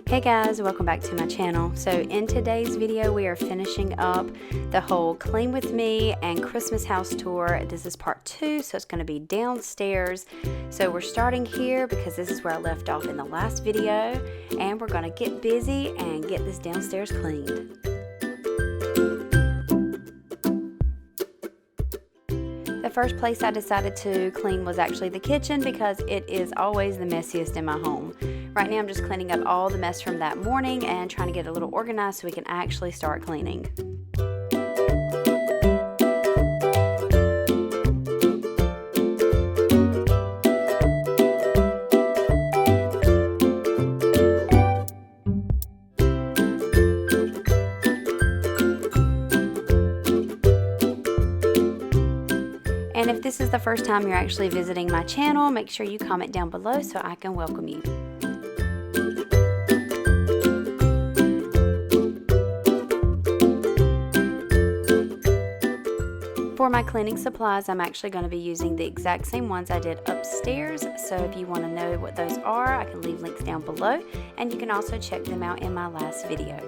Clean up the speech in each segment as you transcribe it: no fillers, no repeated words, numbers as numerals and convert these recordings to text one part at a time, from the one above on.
Hey guys, welcome back to my channel. So in today's video we are finishing up the whole clean with me and Christmas house tour. This is part 2, so it's going to be downstairs. So we're starting here because this is where I left off in the last video, and we're going to get busy and get this downstairs cleaned. The first place I decided to clean was actually the kitchen because it is always the messiest in my home. Right now I'm just cleaning up all the mess from that morning and trying to get a little organized so we can actually start cleaning. And if this is the first time you're actually visiting my channel, make sure you comment down below so I can welcome you. For my cleaning supplies, I'm actually going to be using the exact same ones I did upstairs. So if you want to know what those are, I can leave links down below, and you can also check them out in my last video.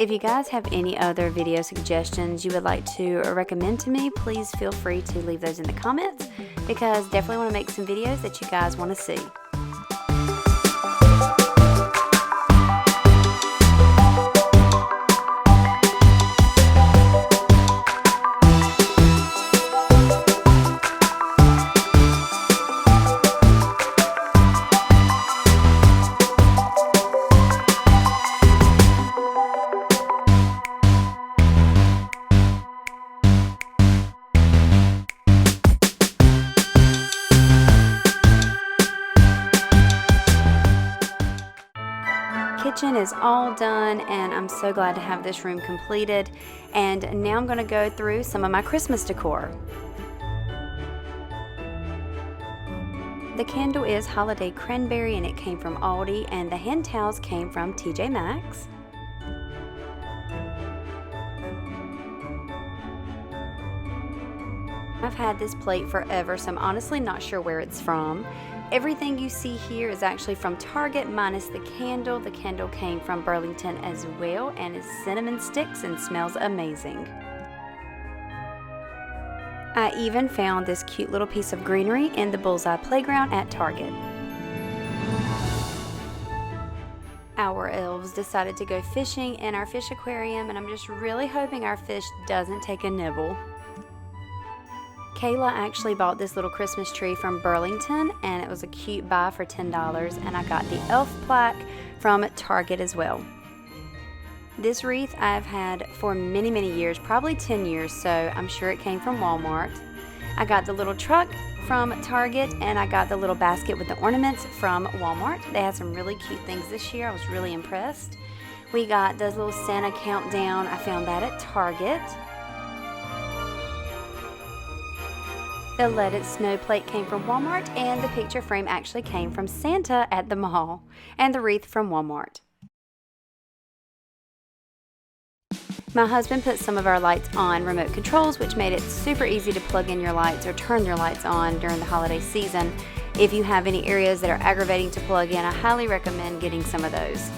If you guys have any other video suggestions you would like to recommend to me, please feel free to leave those in the comments, because definitely want to make some videos that you guys want to see. Kitchen is all done, and I'm so glad to have this room completed. And now I'm going to go through some of my Christmas decor. The candle is Holiday Cranberry, and it came from Aldi, and the hand towels came from TJ Maxx. I've had this plate forever, so I'm honestly not sure where it's from. Everything you see here is actually from Target minus the candle. The candle came from Burlington as well, and is cinnamon sticks and smells amazing. I even found this cute little piece of greenery in the Bullseye Playground at Target. Our elves decided to go fishing in our fish aquarium, and I'm just really hoping our fish doesn't take a nibble. Kayla actually bought this little Christmas tree from Burlington, and it was a cute buy for $10, and I got the elf plaque from Target as well. This wreath I've had for many, many years, probably 10 years, so I'm sure it came from Walmart. I got the little truck from Target, and I got the little basket with the ornaments from Walmart. They had some really cute things this year. I was really impressed. We got the little Santa countdown. I found that at Target. The Let It Snow plate came from Walmart, and the picture frame actually came from Santa at the mall, and the wreath from Walmart. My husband put some of our lights on remote controls, which made it super easy to plug in your lights or turn your lights on during the holiday season. If you have any areas that are aggravating to plug in, I highly recommend getting some of those.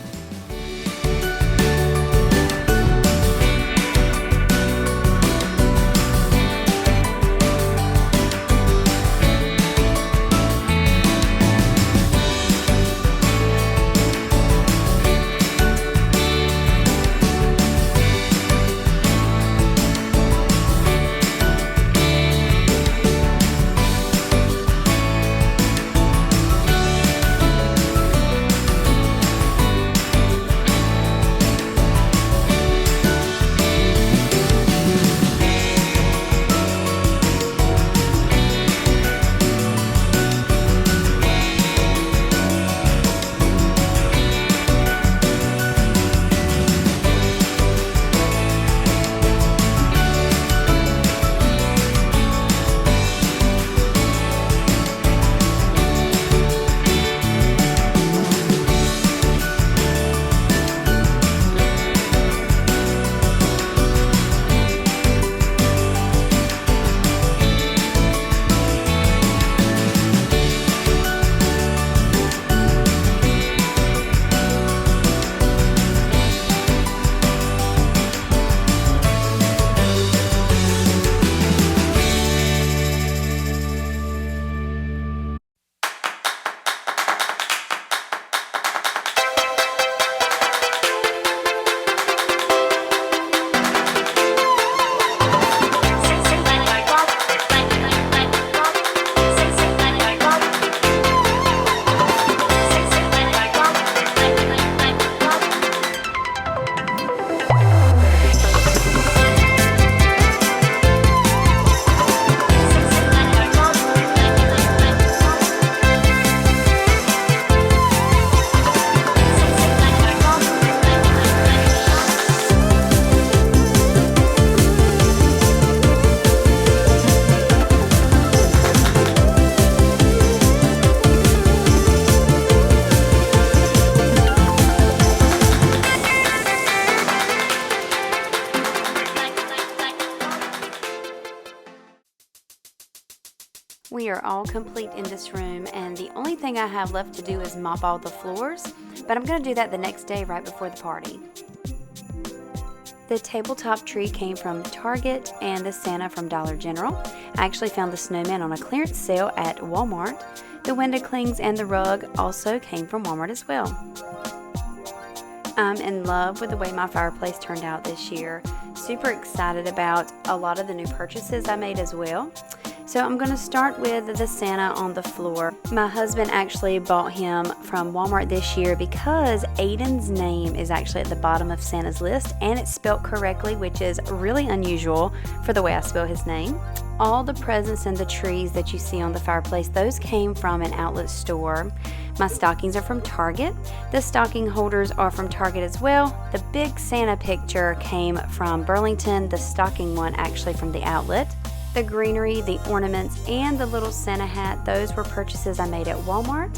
We are all complete in this room, and the only thing I have left to do is mop all the floors, but I'm going to do that the next day right before the party. The tabletop tree came from Target and the Santa from Dollar General. I actually found the snowman on a clearance sale at Walmart. The window clings and the rug also came from Walmart as well. I'm in love with the way my fireplace turned out this year. Super excited about a lot of the new purchases I made as well. So I'm going to start with the Santa on the floor. My husband actually bought him from Walmart this year because Aiden's name is actually at the bottom of Santa's list and it's spelled correctly, which is really unusual for the way I spell his name. All the presents and the trees that you see on the fireplace, those came from an outlet store. My stockings are from Target. The stocking holders are from Target as well. The big Santa picture came from Burlington, the stocking one actually from the outlet. The greenery, the ornaments, and the little Santa hat, those were purchases I made at Walmart.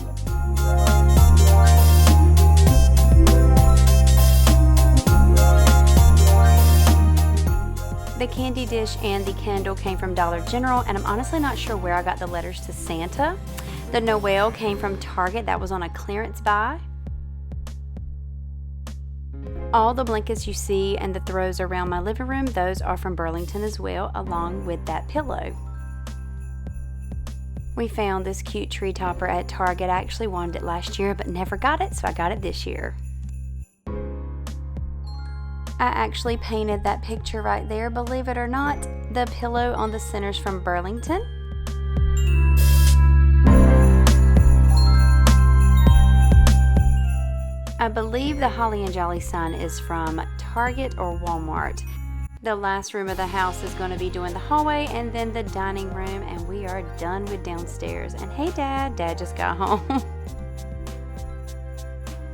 The candy dish and the candle came from Dollar General, and I'm honestly not sure where I got the letters to Santa. The Noel came from Target, that was on a clearance buy. All the blankets you see and the throws around my living room, those are from Burlington as well, along with that pillow. We found this cute tree topper at Target. I actually wanted it last year but never got it, so I got it this year. I actually painted that picture right there, believe it or not. The pillow on the center's from Burlington. I believe the Holly and Jolly sign is from Target or Walmart. The last room of the house is going to be doing the hallway and then the dining room, and we are done with downstairs. And hey Dad just got home.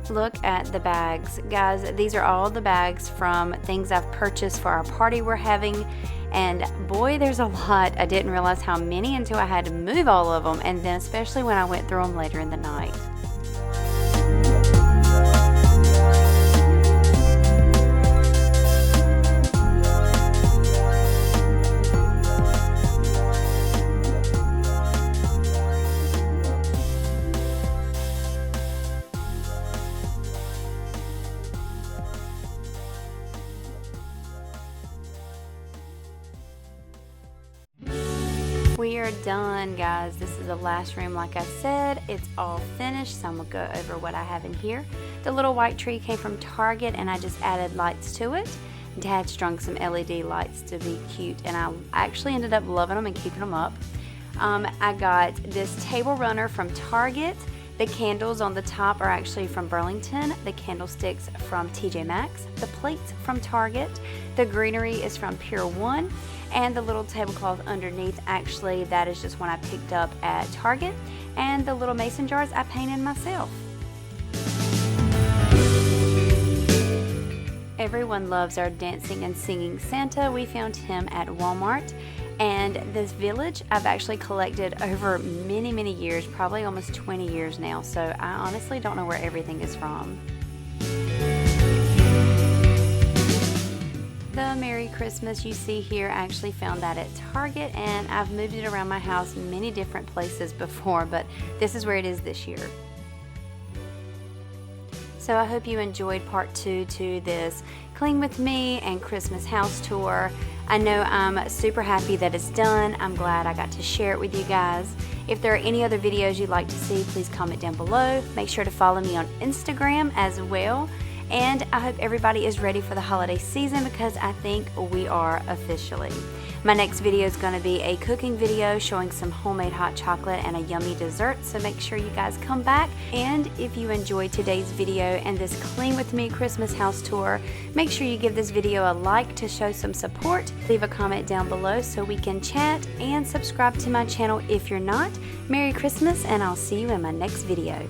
Look at the bags. Guys, these are all the bags from things I've purchased for our party we're having. And boy, there's a lot. I didn't realize how many until I had to move all of them, and then especially when I went through them later in the night. We are done, guys. This is the last room. Like I said, it's all finished, so I'm gonna go over what I have in here. The little white tree came from Target and I just added lights to it. Dad strung some LED lights to be cute, and I actually ended up loving them and keeping them up. I got this table runner from Target. The candles on the top are actually from Burlington. The candlesticks from TJ Maxx. The plates from Target. The greenery is from Pier 1. And the little tablecloth underneath, actually, that is just one I picked up at Target. And the little mason jars I painted myself. Everyone loves our dancing and singing Santa. We found him at Walmart. And this village I've actually collected over many years, probably almost 20 years now. So I honestly don't know where everything is from. The Merry Christmas you see here, I actually found that at Target, and I've moved it around my house many different places before, but this is where it is this year. So I hope you enjoyed part 2 to this Clean With Me and Christmas house tour. I know I'm super happy that it's done. I'm glad I got to share it with you guys. If there are any other videos you'd like to see, please comment down below. Make sure to follow me on Instagram as well. And I hope everybody is ready for the holiday season, because I think we are officially. My next video is going to be a cooking video showing some homemade hot chocolate and a yummy dessert, so make sure you guys come back. And if you enjoyed today's video and this Clean With Me Christmas house tour, make sure you give this video a like to show some support. Leave a comment down below so we can chat, and subscribe to my channel if you're not. Merry Christmas, and I'll see you in my next video.